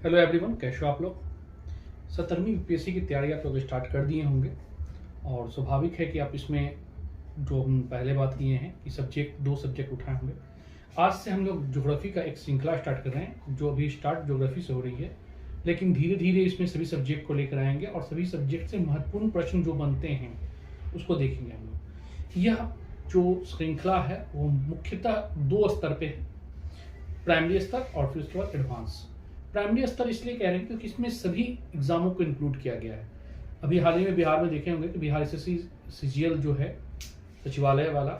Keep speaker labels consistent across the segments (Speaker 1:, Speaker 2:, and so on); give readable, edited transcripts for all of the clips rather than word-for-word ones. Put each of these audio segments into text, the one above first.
Speaker 1: Hello everyone, कैसे हो आप लोग। 17वीं यूपीएससी की तैयारी आप लोग स्टार्ट कर दिए होंगे और स्वाभाविक है कि आप इसमें जो हम पहले बात किए हैं कि दो सब्जेक्ट उठाए होंगे। आज से हम लोग ज्योग्राफी का एक श्रृंखला स्टार्ट कर रहे हैं जो अभी स्टार्ट ज्योग्राफी से हो रही है, लेकिन धीरे धीरे इसमें सभी सब्जेक्ट को लेकर आएंगे और सभी सब्जेक्ट से महत्वपूर्ण प्रश्न जो बनते हैं उसको देखेंगे हम लोग। यह जो श्रृंखला है वो मुख्यतः दो स्तर पे है, प्राइमरी स्तर और फिर उसके बाद एडवांस। प्राइमरी स्तर इसलिए कह रहे हैं क्योंकि इसमें सभी एग्जामों को इंक्लूड किया गया है। अभी हाल ही में बिहार में देखे होंगे कि बिहार एसएससी सीजीएल जो है सचिवालय वाला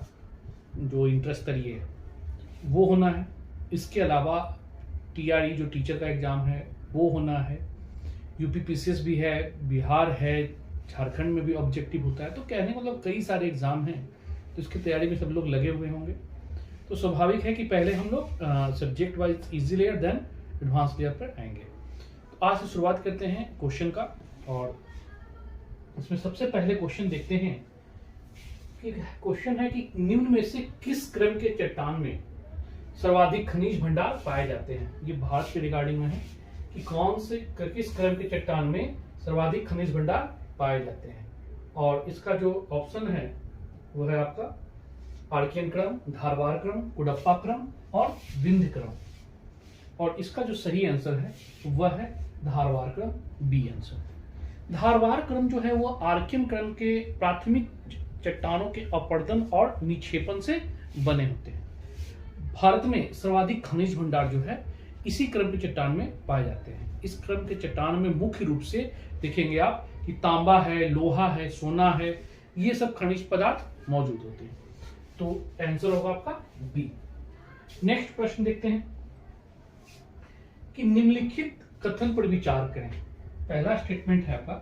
Speaker 1: जो इंटर स्तरीय है वो होना है। इसके अलावा टीआरई जो टीचर का एग्जाम है वो होना है। यूपी पीसीएस भी है, बिहार है, झारखंड में भी ऑब्जेक्टिव होता है। तो कहने मतलब कई सारे एग्जाम हैं, तो इसकी तैयारी में सब लोग लगे हुए होंगे। तो स्वाभाविक है कि पहले हम लोग subject wise easy layer then advance layer पर आएंगे। तो आज से शुरुआत करते हैं क्वेश्चन का, और इसमें सबसे पहले क्वेश्चन देखते हैं कि क्वेश्चन है कि निम्न में से किस क्रम के चट्टान में सर्वाधिक खनिज भंडार पाए जाते हैं। ये भारत के रिगार्डिंग में है कि किस क्रम के चट्टान में सर्वाधिक खनिज भंडार पाए जाते हैं। और इसका जो ऑप्शन है वो है आपका आर्कियन क्रम, धारवाड़ क्रम, कुडप्पा क्रम और विंध्य क्रम। और इसका जो सही आंसर है वह है धारवाड़ क्रम, बी आंसर। धारवाड़ क्रम जो है वो आर्कियन क्रम के प्राथमिक चट्टानों के अपरदन और निक्षेपण से बने होते हैं। भारत में सर्वाधिक खनिज भंडार जो है इसी क्रम के चट्टान में पाए जाते हैं। इस क्रम के चट्टान में मुख्य रूप से देखेंगे आप कि तांबा है, लोहा है, सोना है, ये सब खनिज पदार्थ मौजूद होते हैं। तो आंसर होगा आपका बी। नेक्स्ट प्रश्न देखते हैं कि निम्नलिखित कथन पर विचार करें। पहला स्टेटमेंट है आपका,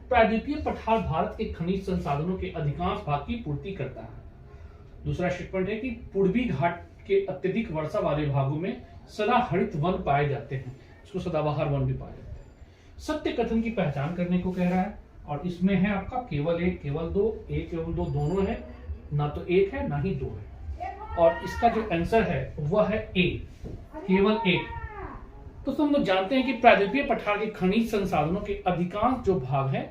Speaker 1: प्रायद्वीपीय पठार भारत के खनिज संसाधनों के अधिकांश भाग की पूर्ति करता है। दूसरा स्टेटमेंट है कि पूर्वी घाट के अत्यधिक वर्षा वाले भागों में सदाहरित वन पाए जाते हैं, इसको सदाबहार वन भी पाए जाते हैं। सत्य कथन की पहचान करने को कह रहा है और इसमें है आपका केवल एक, केवल दो, एक एवं दो दोनों है, ना तो एक है ना ही दो है। और इसका जो आंसर है वह है ए, केवल एक। तो हम लोग जानते हैं कि प्रायद्वीपीय पठार के खनिज संसाधनों के अधिकांश जो भाग है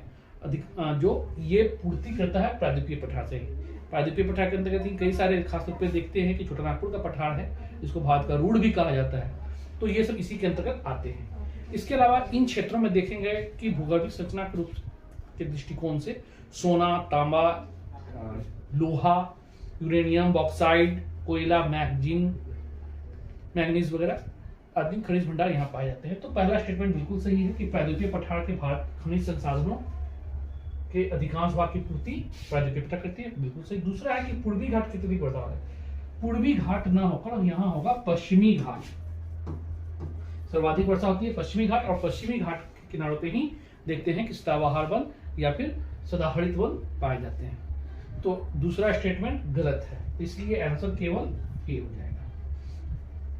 Speaker 1: जो ये पूर्ति करता है प्रायद्वीपीय पठार से ही। प्रायद्वीपीय पठार के अंतर्गत कई सारे खास तौर पर देखते हैं कि छोटानागपुर का पठार है जिसको भारत का रूढ़ भी कहा जाता है, तो ये सब इसी के अंतर्गत आते हैं। इसके अलावा इन क्षेत्रों में देखेंगे कि भूगर्भिक संरचना के रूप के दृष्टिकोण से सोना, तांबा, लोहा, यूरेनियम, बॉक्साइड, कोयला, मैग्नीज वगैरह आदि खनिज भंडार यहाँ पाए जाते हैं। तो पहला स्टेटमेंट बिल्कुल सही है कि प्रायद्वीपीय पठार के भारत खनिज संसाधनों के अधिकांश भाग की पूर्ति प्रायद्वीपीय पठार करती है, बिल्कुल सही। दूसरा है कि पूर्वी घाट कितनी बढ़ा है, पूर्वी घाट ना होकर यहाँ होगा पश्चिमी घाट। सर्वाधिक वर्षा होती है पश्चिमी घाट, और पश्चिमी घाट के किनारों पे ही देखते हैं कि सदाबहार वन या फिर सदाहरित वन पाए जाते हैं। तो दूसरा स्टेटमेंट गलत है, इसलिए आंसर केवल ए हो जाएगा।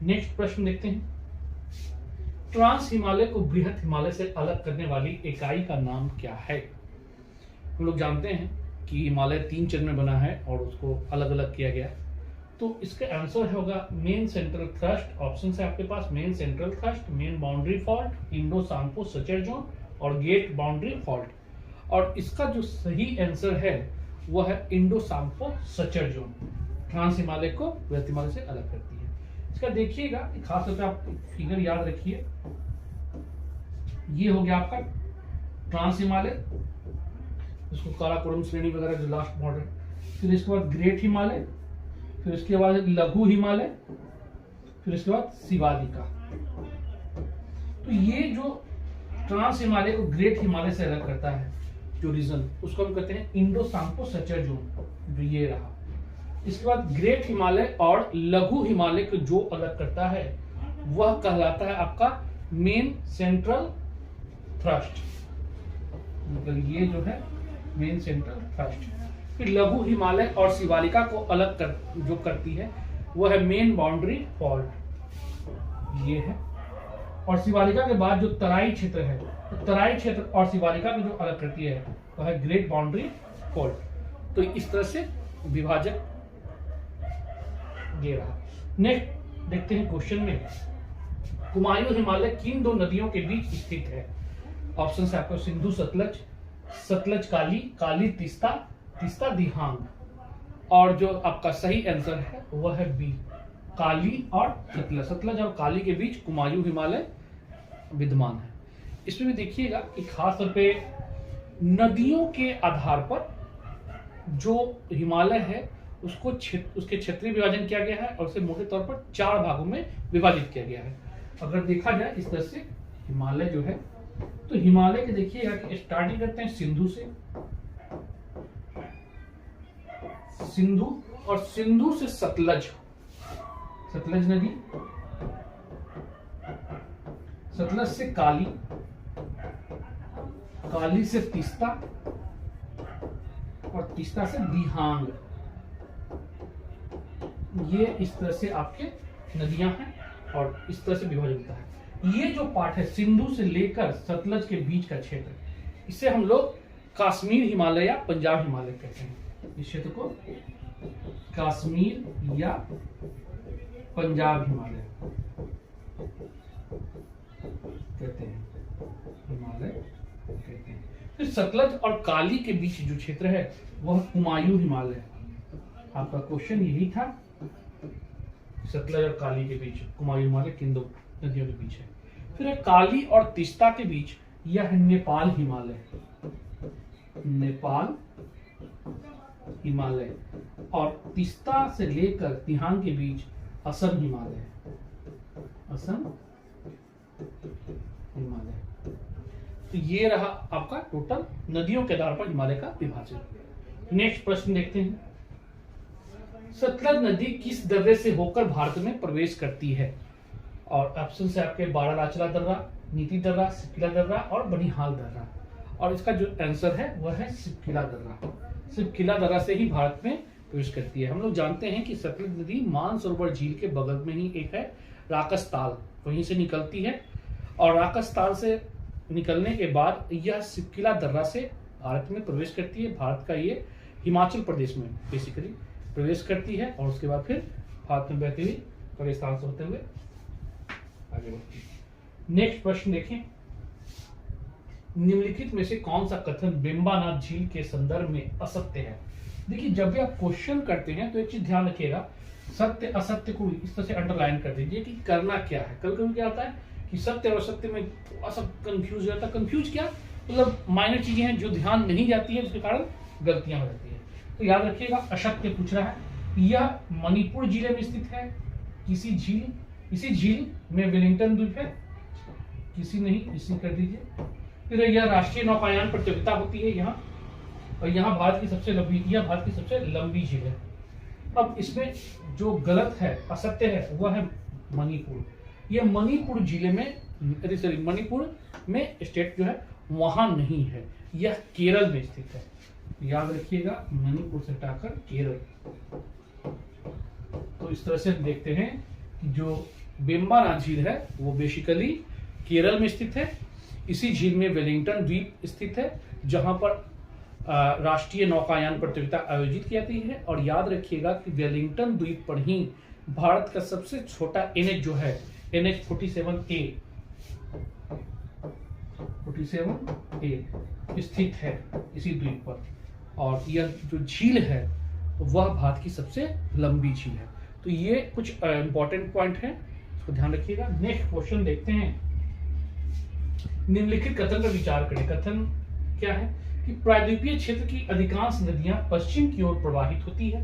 Speaker 1: नेक्स्ट प्रश्न देखते हैं, ट्रांस हिमालय को बृहत हिमालय से अलग करने वाली इकाई का नाम क्या है। हम लोग जानते हैं कि हिमालय 3 चरण में बना है और उसको अलग अलग किया गया। तो इसका आंसर होगा मेन सेंट्रल थ्रस्ट। ऑप्शन है आपके पास main central thrust, main boundary fault, Indo Tsangpo suture zone और गेट बाउंड्री फॉल्ट। और इसका जो सही आंसर है वह है Indo Tsangpo suture zone. Trans Himalaya को बृहत हिमालय से अलग करती है। इसका देखिएगा, खास तौर पे आप फिगर याद रखिए। ये हो गया आपका ट्रांस हिमालय, इसको काराकोरम श्रेणी वगैरह जो लास्ट मॉडल। फिर इसके बाद ग्रेट हिमालय, फिर इसके बाद लघु हिमालय, फिर इसके बाद शिवालिका। तो ये जो ट्रांस हिमालय को ग्रेट हिमालय से अलग करता है जो रीजन, उसको हम कहते हैं इंडो सांपो सचर जोन, जो ये रहा। इसके बाद ग्रेट हिमालय और लघु हिमालय को जो अलग करता है वह कहलाता है आपका मेन सेंट्रल थ्रस्ट, मतलब ये जो है मेन सेंट्रल थ्रस्ट। फिर लघु हिमालय और शिवालिका को अलग जो करती है वह है मेन बाउंड्री फॉल्ट, ये है। और शिवालिका के बाद जो तराई क्षेत्र है, तो तराई क्षेत्र और शिवालिका को जो अलग करती है वह है ग्रेट बाउंड्री फॉल्ट। तो इस तरह से विभाजक ये रहा। नेक्स्ट देखते हैं क्वेश्चन में कुमायूं हिमालय किन दो नदियों के बीच स्थित है? ऑप्शन है आपको सिंधु सतलज, सतलज काली, काली तीस्ता, तीस्ता दिहांग। और जो आपका सही आंसर है वह है बी, काली और सतलज। सतलज और काली के बीच कुमायूं हिमालय विद्यमान है। इसमें भी देखिएगा कि खास तौर पे नदियों के आधार पर जो हिमालय है उसको उसके क्षेत्रीय विभाजन किया गया है और उसे मोटे तौर पर 4 भागों में विभाजित किया गया है। अगर देखा जाए इस तरह से हिमालय जो है, तो हिमालय के देखिएगा कि स्टार्टिंग करते हैं सिंधु से, सिंधु, और सिंधु से सतलज, सतलज नदी, सतलज से काली, काली से तीस्ता और तीस्ता से दिहांग। ये इस तरह से आपके नदियां हैं और इस तरह से विभाजन होता है। ये जो पार्ट है सिंधु से लेकर सतलज के बीच का क्षेत्र, इसे हम लोग कश्मीर हिमालय या पंजाब हिमालय कहते हैं। इस क्षेत्र को कश्मीर या पंजाब हिमालय कहते हैं, हिमालय कहते हैं। फिर सतलज और काली के बीच जो क्षेत्र है वह कुमायूं हिमालय है। आपका क्वेश्चन यही था, सतलज और काली के बीच कुमायूं हिमालय किन दो नदियों के बीच है। फिर है काली और तीस्ता के बीच, यह है नेपाल हिमालय, नेपाल हिमालय। और तीस्ता से लेकर दिहांग के बीच असम हिमालय, असम हिमालय। तो ये रहा आपका टोटल नदियों के आधार पर हिमालय का विभाजन। नेक्स्ट प्रश्न देखते हैं, सतलज नदी किस दर्रे से होकर भारत में प्रवेश करती है? और ऑप्शन से आपके बारालाचला दर्रा, नीति दर्रा, सिपकिला दर्रा और बनिहाल दर्रा। और इसका जो आंसर है वह है सिपकिला दर्रा। सिपकिला दर्रा से ही भारत में प्रवेश करती है। हम लोग जानते हैं कि सतलज नदी मानसरोवर झील के बगल में ही एक है राकसताल, वहीं से निकलती है और राकसताल से निकलने के बाद यह सिपकिला दर्रा से भारत में प्रवेश करती है। भारत का ये हिमाचल प्रदेश में बेसिकली प्रवेश करती है और उसके बाद फिर भारत में बहती हुई पाकिस्तान से होते हुए आगे बढ़ती है। नेक्स्ट प्रश्न देखें, निम्नलिखित में से कौन सा कथन बेम्बानाथ झील के संदर्भ में असत्य है? देखिए, जब भी आप क्वेश्चन करते हैं तो एक चीज ध्यान रखिएगा, सत्य असत्य को इस तरह से अंडरलाइन कर दीजिए कि करना क्या है। कभी कभी क्या होता है कि सत्य और असत्य में थोड़ा सा कंफ्यूज हो जाता है। कंफ्यूज क्या मतलब माइनर चीजें हैं जो ध्यान नहीं जाती है, उसके कारण गलतियां हो जाती है। तो याद रखिएगा, असत्य पूछ रहा है। यह मणिपुर जिले में स्थित है किसी झील, इसी झील में वेलिंगटन द्वीप है, किसी नहीं, इसी कर दीजिए। फिर यह राष्ट्रीय नौकायान प्रतियोगिता होती है यहाँ, और यहाँ भारत की सबसे लंबी, यह भारत की सबसे लंबी झील है। अब इसमें जो गलत है, असत्य है, वह है मणिपुर। यह मणिपुर जिले में, सॉरी मणिपुर में स्टेट जो है वहां नहीं है, यह केरल में स्थित है। याद रखिएगा, मणिपुर से हटाकर केरल। तो इस तरह से हम देखते हैं कि जो बेम्बानाथ झील है वो बेसिकली केरल में स्थित है। इसी झील में वेलिंगटन द्वीप स्थित है जहां पर राष्ट्रीय नौकायान प्रतियोगिता आयोजित की जाती है। और याद रखिएगा कि वेलिंगटन द्वीप पर ही भारत का सबसे छोटा NH जो है NH 47A स्थित है इसी द्वीप पर। और यह जो झील है वह भारत की सबसे लंबी झील है। तो ये कुछ इंपॉर्टेंट पॉइंट है, इसको ध्यान रखिएगा। नेक्स्ट क्वेश्चन देखते हैं, निम्नलिखित कथन पर विचार करें। कथन क्या है कि प्रायद्वीपीय क्षेत्र की अधिकांश नदियां पश्चिम की ओर प्रवाहित होती है।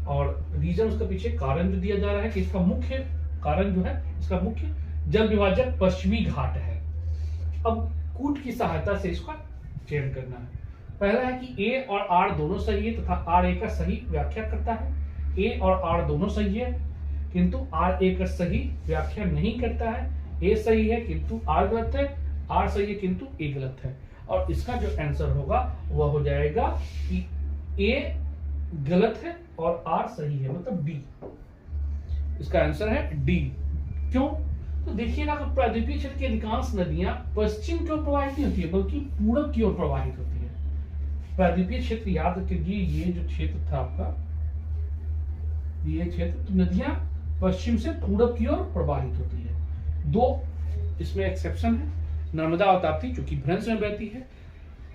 Speaker 1: और रीजन उसका पीछे कारण जो दिया जा रहा है कि इसका मुख्य कारण जो है, इसका मुख्य जल विभाजक पश्चिमी घाट है। अब कूट की सहायता से इसका चयन करना है। पहला है कि A और R दोनों सही है तथा R A का सही व्याख्या करता है। A और R दोनों सही है किंतु R A का सही व्याख्या नहीं करता है। A सही है किंतु R गलत है, R सही है किंतु A गलत है। और इसका जो आंसर होगा वह हो जाएगा कि A गलत है और R सही है, मतलब D। इसका आंसर है D। क्यों? तो देखिएगा, प्रायद्वीपीय क्षेत्र की अधिकांश नदियां पश्चिम की ओर प्रवाहित नहीं होती है बल्कि पूरब की ओर प्रवाहित होती है। प्रायद्वीपीय क्षेत्र याद रखिए, ये जो क्षेत्र था आपका, ये क्षेत्र, तो नदियां पश्चिम से पूरब की ओर प्रवाहित होती है। दो इसमें एक्सेप्शन है, नर्मदा और ताप्ती चूंकि भ्रंश में बहती है,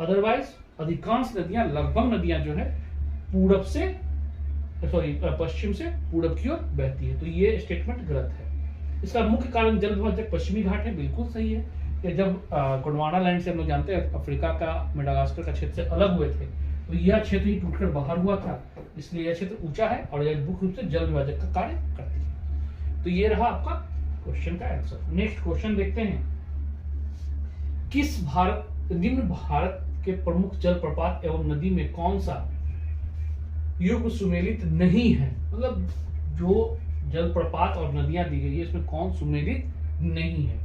Speaker 1: अदरवाइज अधिकांश नदियां, लगभग नदियां जो है पूरब से पश्चिम से पूरब की ओर बहती है। तो ये स्टेटमेंट गलत है। इसका मुख्य कारण जल विभाजक पश्चिमी घाट है, बिल्कुल सही है कि जब गोंडवाना लैंड से हम लोग जानते हैं अफ्रीका का मेडागास्कर का क्षेत्र से अलग हुए थे तो यह क्षेत्र ही टूटकर बाहर हुआ था, इसलिए यह क्षेत्र ऊंचा है और यह मुख्य रूप से जल विभाजक का कार्य करती है। तो ये रहा आपका क्वेश्चन का आंसर। नेक्स्ट क्वेश्चन देखते हैं, किस निम्न भारत के प्रमुख जलप्रपात एवं नदी में कौन सा युग्म सुमेलित नहीं है? मतलब जो जलप्रपात और नदियां दी गई है इसमें कौन सुमेलित नहीं है?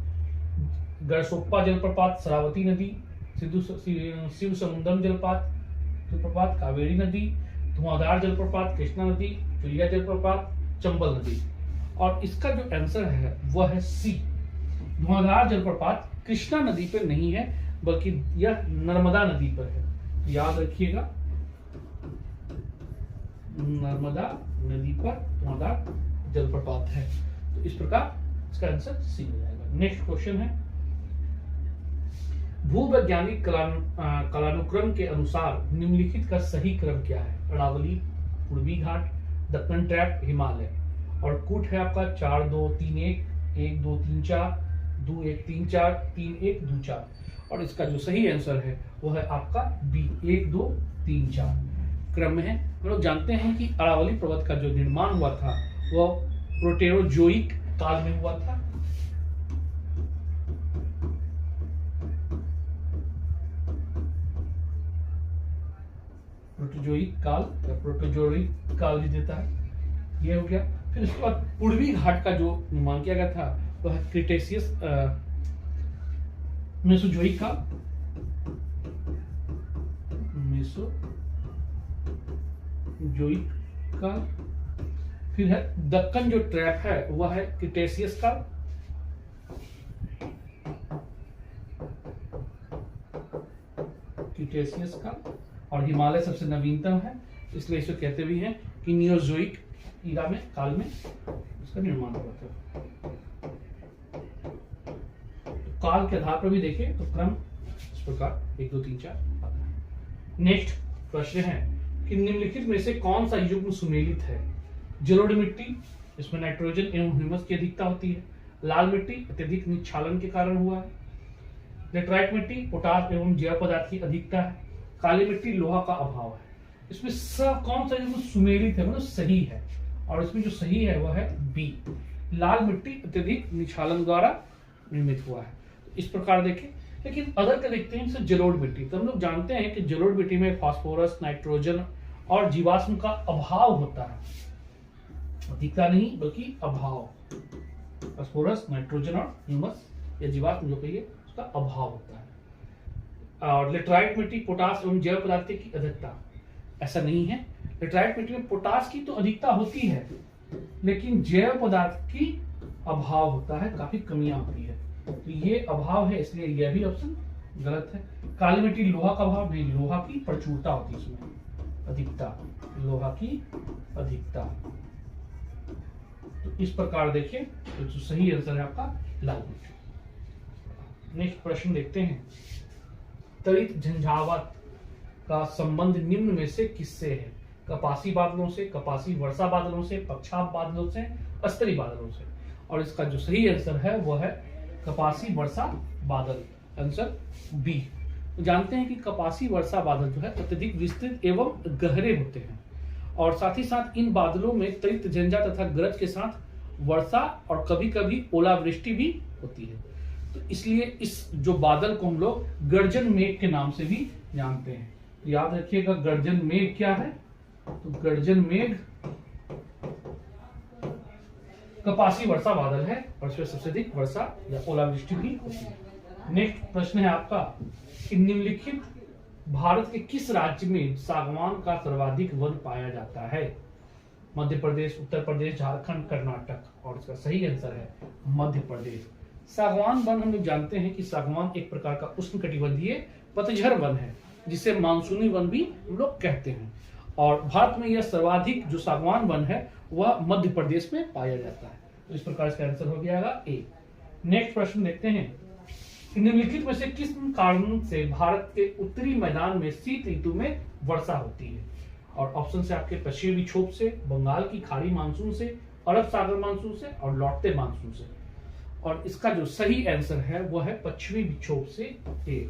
Speaker 1: गरसोप्पा जलप्रपात, शरावती नदी, शिव समुद्रम जलप्रपात, कावेरी नदी, धुआंधार जलप्रपात, कृष्णा नदी, चुलिया जलप्रपात, चंबल नदी। और इसका जो आंसर है वह है सी, धुआंधार जलप्रपात कृष्णा नदी पर नहीं है बल्कि यह नर्मदा नदी पर है। तो याद रखिएगा, नर्मदा नदी पर धुआंधार जलप्रपात है। तो इस प्रकार इसका आंसर सी हो जाएगा। नेक्स्ट क्वेश्चन है, भूवैज्ञानिक कालानुक्रम के अनुसार निम्नलिखित का सही क्रम क्या है? अरावली, पूर्वी घाट, दक्कन ट्रैप, हिमालय। और कूट है आपका 4 2 3 1 1 2 3 4 2 1 3 4 3 1 2 4। और इसका जो सही आंसर है वो है आपका बी, 1 2 3 4 क्रम में है। हम लोग जानते हैं कि अरावली पर्वत का जो निर्माण हुआ था वह प्रोटेरोजोइक काल में हुआ था। प्रोटोजोइक काल या प्रोटोजोइक काल भी देता है, ये हो गया। फिर उसके बाद पूर्वी घाट का जो निर्माण किया गया था वह क्रिटेशियस मेसोजोइक काल, मेसोजोइक काल। फिर है दक्कन जो ट्रैप है वह है क्रिटेशियस काल, क्रिटेशियस काल। और हिमालय सबसे नवीनतम है इसलिए इसे कहते भी हैं कि नियोजोइक ईरा में काल में इसका निर्माण हुआ था। तो काल के आधार पर भी देखें तो क्रम इस प्रकार 1 2 3 4 आता है। नेक्स्ट प्रश्न है कि निम्नलिखित में से कौन सा युग्म सुमेलित है? जलोढ़ मिट्टी, इसमें नाइट्रोजन एवं ह्यूमस की अधिकता होती है। लाल मिट्टी अत्यधिक निक्षालन के कारण हुआ है। लेटराइट मिट्टी पोटास एवं जैव पदार्थ की अधिकता है। काली मिट्टी लोहा का अभाव है। इसमें कौन सा युग्म सुमेलित है, मतलब सही है? और इसमें जो सही है वह है बी, लाल मिट्टी अत्यधिक निक्षालन द्वारा निर्मित हुआ है। तो इस प्रकार देखें, लेकिन अदर का देखते हैं जैसे जलोढ़ मिट्टी। तो हम लोग जानते हैं कि जलोढ़ मिट्टी में फास्फोरस, नाइट्रोजन और जीवाश्म का अभाव होता है, अधिकता नहीं बल्कि अभाव। फास्फोरस, नाइट्रोजन और ह्यूमस या जीवाश्म जो कहिए उसका अभाव होता है। और लेटराइट मिट्टी पोटास एवं जैव पदार्थ की अधिकता, ऐसा नहीं है। लेटराइट मिट्टी में पोटास की तो अधिकता होती है लेकिन जैव पदार्थ की अभाव होता है, काफी कमियां होती है। तो ये अभाव है इसलिए यह भी ऑप्शन गलत है। काली मिट्टी लोहा का अभाव नहीं, लोहा की प्रचुरता होती है इसमें, अधिकता, लोहा की अधिकता। तो इस प्रकार देखिए तो जो सही आंसर है आपका लाल मिट्टी। नेक्स्ट प्रश्न देखते हैं, तड़ित झंझावात का संबंध निम्न में से किससे है? कपासी बादलों से, कपासी वर्षा बादलों से, पक्षाप बादलों से, अस्तरी बादलों से। और इसका जो सही आंसर है वह है कपासी वर्षा बादल, आंसर बी। तो जानते हैं कि कपासी वर्षा बादल जो है अत्यधिक विस्तृत एवं गहरे होते हैं और साथ ही साथ इन बादलों में तड़ित झंझा तथा गरज के साथ वर्षा और कभी कभी ओलावृष्टि भी होती है। तो इसलिए इस जो बादल को हम लोग गर्जन मेघ के नाम से भी जानते हैं। तो याद रखिएगा गर्जन मेघ क्या है? तो गर्जन मेघ कपासी वर्षा बादल है और इसमें सबसे अधिक वर्षा या ओलावृष्टि भी होती है। नेक्स्ट प्रश्न है आपका कि निम्नलिखित भारत के किस राज्य में सागवान का सर्वाधिक वन पाया जाता है? मध्य प्रदेश, उत्तर प्रदेश, झारखंड, कर्नाटक। और इसका सही आंसर है मध्य प्रदेश। सागवान वन हम लोग जानते हैं कि सागवान एक प्रकार का उष्णकटिबंधीय पतझड़ वन है जिसे मानसूनी वन भी हम लोग कहते हैं। और भारत में यह सर्वाधिक जो सागवान वन है वह मध्य प्रदेश में पाया जाता है। तो इस प्रकार इसका आंसर हो गया ए। नेक्स्ट प्रश्न देखते हैं, निम्नलिखित में से किस कारण से भारत के उत्तरी मैदान में शीत ऋतु में वर्षा होती है? और ऑप्शन से आपके पश्चिमी विक्षोभ से, बंगाल की खाड़ी मानसून से, अरब सागर मानसून से और लौटते मानसून से। और इसका जो सही आंसर है वो है पश्चिमी विक्षोभ से ए।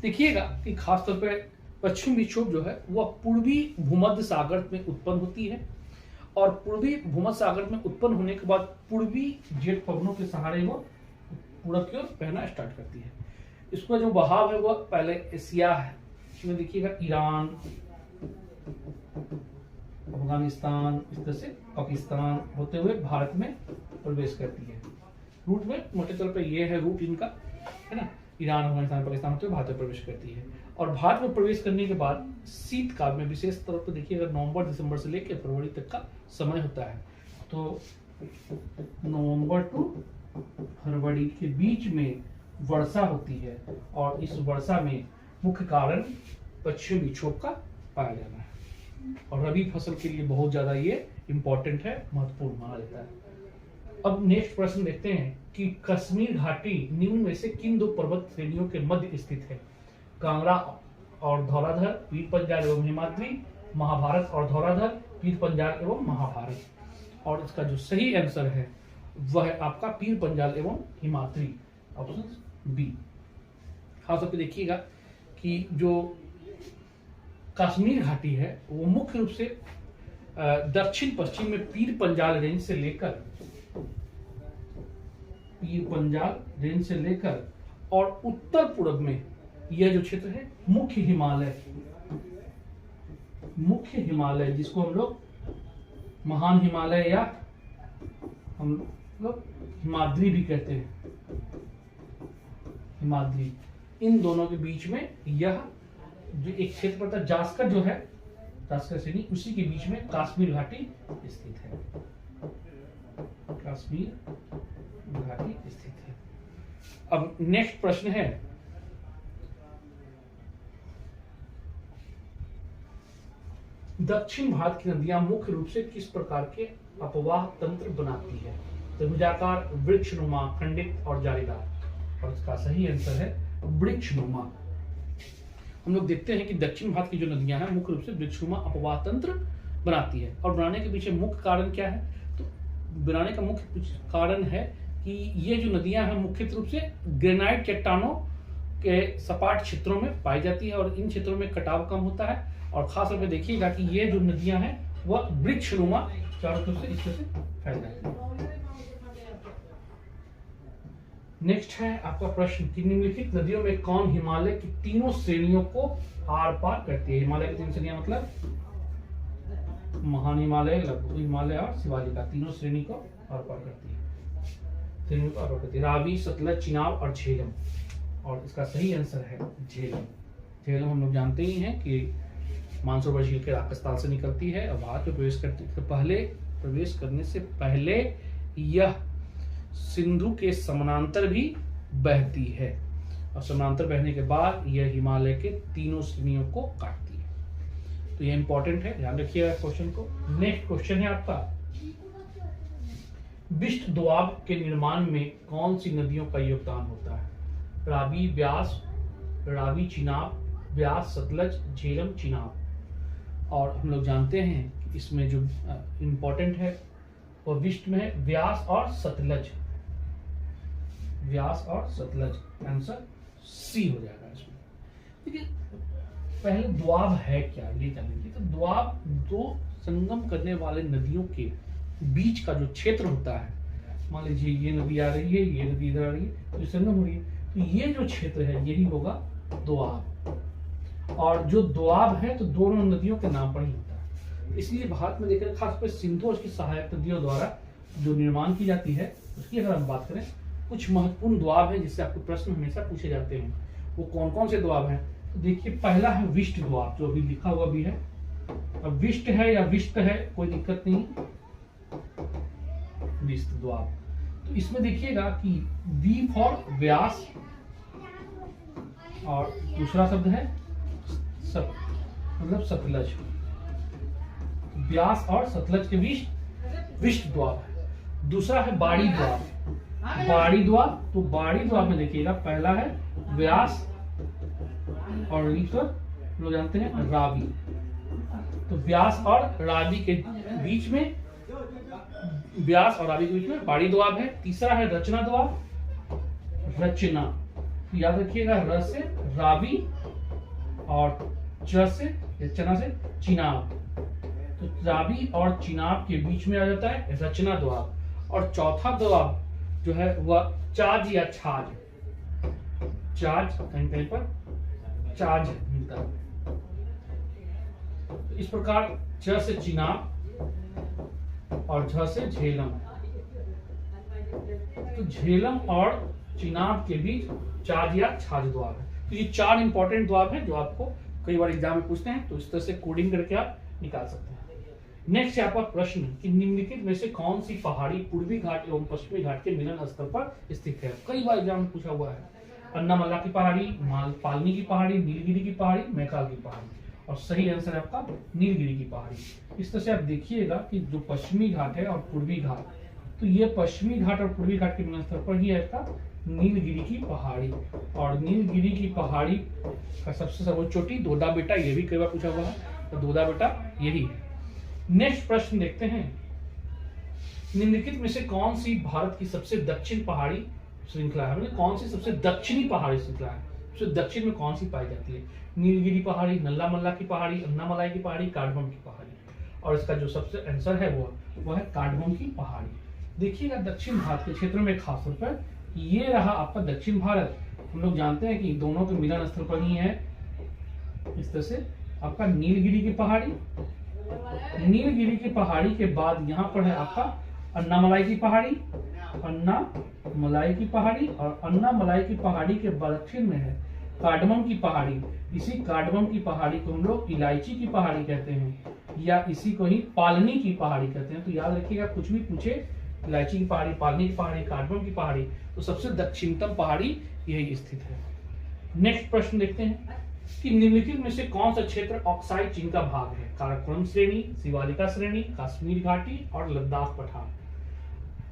Speaker 1: देखिएगा कि खासतौर पर पश्चिमी विक्षोभ जो है वह पूर्वी भूमध्य सागर में उत्पन्न होती है और पूर्वी भूमध्य सागर में उत्पन्न होने के बाद पूर्वी जेट पवनों के सहारे वो पूरब की ओर बहना स्टार्ट करती है। इसका जो बहाव है वह पहले एशिया है, इसमें देखिएगा ईरान, अफगानिस्तान, इस तरह से पाकिस्तान होते हुए भारत में प्रवेश करती है। रूट में मोटे तौर पे ये है रूट इनका, है ना, ईरान, अफगानिस्तान, पाकिस्तान होते हुए भारत में प्रवेश करती है। और भारत में प्रवेश करने के बाद शीतकाल में विशेष तौर पर देखिए अगर नवंबर दिसंबर से लेकर फरवरी तक का समय होता है, तो नवंबर टू फरवरी के बीच में वर्षा होती है और इस वर्षा में मुख्य कारण पश्चिमी विक्षोभ का पाया जाना है और रबी फसल के लिए बहुत ज्यादा ये इंपॉर्टेंट है, महत्वपूर्ण माना जाता है। अब नेक्स्ट प्रश्न देखते हैं कि कश्मीर घाटी निम्न में से किन दो पर्वत श्रेणियों के मध्य स्थित है? कांगड़ा और धौलाधर, पीर पंजाल एवं हिमाद्री, महाभारत और धौलाधर, पीर पंजाल एवं महाभारत। और इसका जो सही आंसर है वह है आपका पीर पंजाल एवं हिमाद्री, ऑप्शन बी। खास तौर पे देखिएगा कि जो कश्मीर घाटी है वो मुख्य रूप से दक्षिण पश्चिम में पीर पंजाल रेंज से लेकर और उत्तर पूर्व में यह जो क्षेत्र है मुख्य हिमालय जिसको हम लोग महान हिमालय या हम लोग हिमाद्री भी कहते हैं, हिमाद्री, इन दोनों के बीच में यह जो एक क्षेत्र पड़ता है जास्कर जो है, जास्कर श्रेणी, उसी के बीच में कश्मीर घाटी स्थित है। कश्मीर घाटी स्थित है। अब नेक्स्ट प्रश्न है, दक्षिण भारत की नदियां मुख्य रूप से किस प्रकार के अपवाह तंत्र बनाती है? त्रिभुजाकार, वृक्षनुमा, खंडित और जालीदार। और इसका सही आंसर है वृक्षनुमा। हम लोग देखते हैं कि दक्षिण भारत की जो नदियां हैं मुख्य रूप से वृक्षनुमा अपवाह तंत्र बनाती है। और बनाने के पीछे मुख्य कारण क्या है? तो बनाने का मुख्य कारण है कि ये जो नदियां हैं मुख्य रूप से ग्रेनाइट चट्टानों के सपाट क्षेत्रों में पाई जाती है और इन क्षेत्रों में कटाव कम होता है। और खास तौर पर देखिएगा कि ये जो नदियां हैं वह वृक्षनुमा चारों तरफ से इस तरह से फैल जाती है। नेक्स्ट है आपका प्रश्न कि निम्नलिखित नदियों में कौन हिमालय की तीनों श्रेणियों को आर पार करती है? हिमालय की तीन श्रेणियां मतलब महान हिमालय, लघु हिमालय और शिवालिका, तीनों श्रेणी को आर पार करती है। रावी, सतलज, चिनाब और झेलम। और इसका सही आंसर है झेलम। झेलम हम लोग जानते ही हैं कि मानसरोवर झील के राजस्थान से निकलती है और भारत में प्रवेश करने से पहले यह सिंधु के समानांतर भी बहती है और समानांतर बहने के बाद यह हिमालय के तीनों श्रेणियों को काटती है। तो यह इंपॉर्टेंट है, ध्यान रखिएगा क्वेश्चन को। नेक्स्ट क्वेश्चन है आपका, विष्ट दोआब के निर्माण में कौन सी नदियों का योगदान होता है? रावी, ब्यास, रावी, चिनाब, ब्यास, सतलज, झेलम, चिनाब। और हम लोग जानते हैं कि इसमें जो इंपॉर्टेंट है वो विष्ट में है व्यास और सतलज। व्यास और सतलज, आंसर सी हो जाएगा इसमें। देखिए पहले द्वाब है क्या ये जान लीजिए। तो द्वाब दो संगम करने वाले नदियों के बीच का जो क्षेत्र होता है, मान लीजिए ये नदी आ रही है, ये नदी इधर आ रही है, तो संगम हो रही है, तो ये जो क्षेत्र है यही होगा दोआब। और जो दोआब है तो दोनों नदियों के नाम पर ही होता है। इसलिए भारत में देखकर खासकर सिंधु और उसकी सहायक नदियों द्वारा जो निर्माण की जाती है उसकी अगर हम बात करें, कुछ महत्वपूर्ण द्वाब है जिससे आपको प्रश्न हमेशा पूछे जाते हैं। वो कौन कौन से द्वाब हैं? तो देखिए पहला है विष्ट द्वाब, जो अभी लिखा हुआ भी है। अब विष्ट है या विष्ट है कोई दिक्कत नहीं, विष्ट द्वाब। तो इसमें देखिएगा कि वी फॉर व्यास और दूसरा शब्द है मतलब सतलज। व्यास और सतलज के बीच विष्ट द्वाब है। दूसरा है बाड़ी द्वाब, बाड़ी द्वाब, तो बाड़ी द्वाब में देखिएगा पहला है व्यास और लोग जानते हैं रावी। तो व्यास और रावी के बीच में, व्यास और रावी के बीच में बाड़ी द्वाब है। तीसरा है रचना द्वाब, रचना, याद रखिएगा र से रावी और च से या चना से चिनाब, तो रावी और चिनाब के बीच में आ जाता है रचना द्वाब। और चौथा द्वाब जो है वह चाज या छाज, चाज कहीं कहीं पर चाज मिलता है। तो इस प्रकार च से चिनाब और झ से झेलम, तो झेलम और चिनाब के बीच चाज या छाज द्वाब है। तो ये 4 इंपॉर्टेंट द्वाब हैं जो आपको कई बार एग्जाम में पूछते हैं, तो इस तरह से कोडिंग करके आप निकाल सकते हैं। नेक्स्ट है आपका प्रश्न कि निम्नलिखित में से कौन सी पहाड़ी पूर्वी घाट एवं पश्चिमी घाट के मिलन स्थल पर स्थित है। कई बार एग्जाम में पूछा हुआ है। अन्नामला की पहाड़ी, पालनी की पहाड़ी, नीलगिरी की पहाड़ी, मैकाल की पहाड़ी, और सही आंसर है आपका नीलगिरी की पहाड़ी। इस तरह से आप देखिएगा कि जो पश्चिमी घाट है और पूर्वी घाट, तो ये पश्चिमी घाट और पूर्वी घाट के मिलन स्थल पर ही है इसका नीलगिरी की पहाड़ी। और नीलगिरी की पहाड़ी का सबसे सर्वोच्च चोटी दोदा बेटा, ये भी कई बार पूछा हुआ है, तो दोदा बेटा यही है। नेक्स्ट प्रश्न देखते हैं, निम्नलिखित में से कौन सी भारत की सबसे दक्षिण पहाड़ी श्रृंखला है, मतलब कौन सी सबसे दक्षिणी पहाड़ी श्रृंखला है, सबसे दक्षिण में कौन सी पाई जाती है। नीलगिरी पहाड़ी, नल्ला मल्ला की पहाड़ी, अन्नामलाई की पहाड़ी, काठगोदाम की पहाड़ी, और इसका जो सबसे आंसर है वो है काठगोदाम की पहाड़ी। देखिएगा दक्षिण भारत के क्षेत्र में खासतौर पर ये रहा आपका दक्षिण भारत। हम लोग जानते हैं कि दोनों के मिलन स्थल पर ही है इस तरह से आपका नीलगिरी की पहाड़ी। नीलगिरी की पहाड़ी के बाद यहाँ पर है आपका अन्नामलाई की पहाड़ी, अन्नामलाई की पहाड़ी, और अन्नामलाई की पहाड़ी के दक्षिण में है काठगोदाम की पहाड़ी। इसी काठगोदाम की पहाड़ी को हम लोग इलायची की पहाड़ी कहते हैं, या इसी को ही पालनी की पहाड़ी कहते हैं। तो याद रखिएगा कुछ भी पूछे, इलायची की पहाड़ी, पालनी की पहाड़ी, काठगोदाम की पहाड़ी, तो सबसे दक्षिणतम पहाड़ी यही स्थित है। नेक्स्ट प्रश्न देखते हैं कि निम्नलिखित में से कौन सा क्षेत्र ऑक्साइड चीन का भाग है। काराकोरम श्रेणी, शिवालिका श्रेणी, कश्मीर घाटी और लद्दाख पठार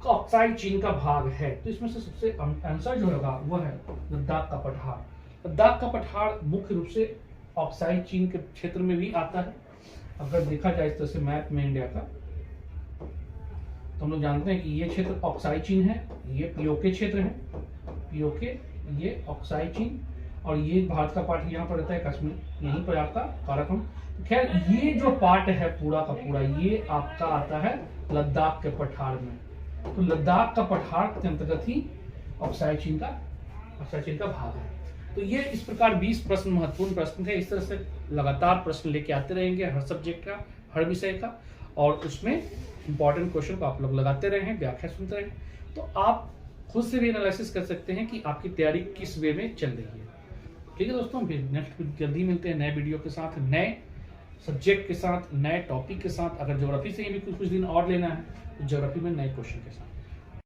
Speaker 1: ऑक्साइड चीन का भाग है। तो इसमें से सबसे आंसर जो होगा वो है लद्दाख का पठार। लद्दाख का पठार मुख्य रूप से ऑक्साइड चीन के क्षेत्र में भी आता है। अगर देखा जाए इस तरह से मैप में इंडिया का, तो हम लोग जानते हैं कि ये क्षेत्र ऑक्साइड चीन है, ये पीओके क्षेत्र है, पीओके ये ऑक्साइड चीन, और ये भारत का पार्ट यहाँ पर रहता है कश्मीर, यहीं पर आपका काराकोरम। खैर ये जो पार्ट है पूरा का पूरा ये आपका आता है लद्दाख के पठार में। तो लद्दाख का पठार के अंतर्गत ही ऑक्साइड चीन का भाग है। तो ये इस प्रकार 20 प्रश्न महत्वपूर्ण प्रश्न थे। इस तरह से लगातार प्रश्न लेके आते रहेंगे हर सब्जेक्ट का, हर विषय का, और उसमें इंपॉर्टेंट क्वेश्चन को आप लोग लगाते रहें, व्याख्या सुनते रहें, तो आप खुद से भी एनालिसिस कर सकते हैं कि आपकी तैयारी किस वे में चल रही है। ठीक है दोस्तों, फिर नेक्स्ट जल्दी मिलते हैं नए वीडियो के साथ, नए सब्जेक्ट के साथ, नए टॉपिक के साथ। अगर ज्योग्राफी से भी कुछ दिन और लेना है तो ज्योग्राफी में नए क्वेश्चन के साथ।